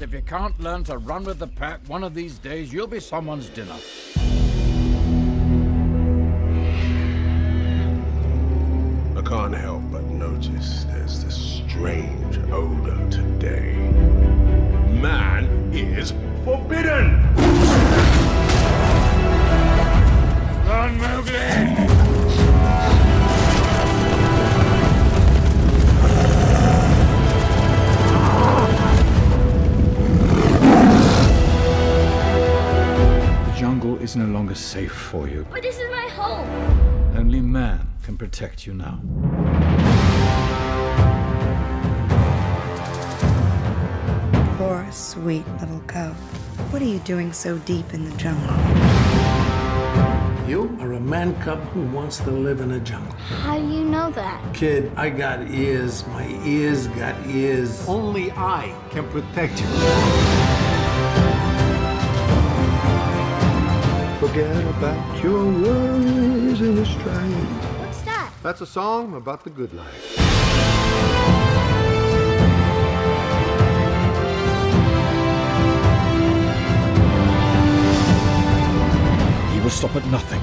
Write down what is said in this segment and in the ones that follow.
if you can't learn to run with the pack, one of these days you'll be someone's dinner. I can't help but notice there's this strange odor today. Man is forbidden! Run, Mowgli! The jungle is no longer safe for you. But this is my home. Only man can protect you now. Poor, sweet little cub. What are you doing so deep in the jungle? You are a man cub who wants to live in a jungle. How do you know that? Kid, I got ears. My ears got ears. Only I can protect you. Forget about your worries in the stride. What's that? That's a song about the good life. He will stop at nothing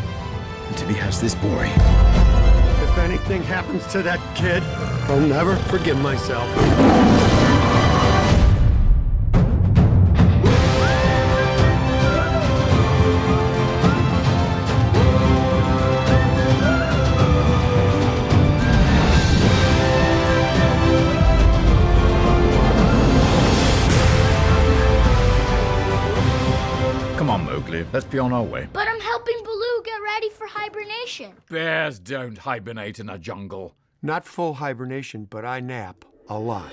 until he has this boy. If anything happens to that kid, I'll never forgive myself. Come on, Mowgli, let's be on our way. But I'm helping Baloo get ready for hibernation. Bears don't hibernate in a jungle. Not full hibernation, but I nap a lot.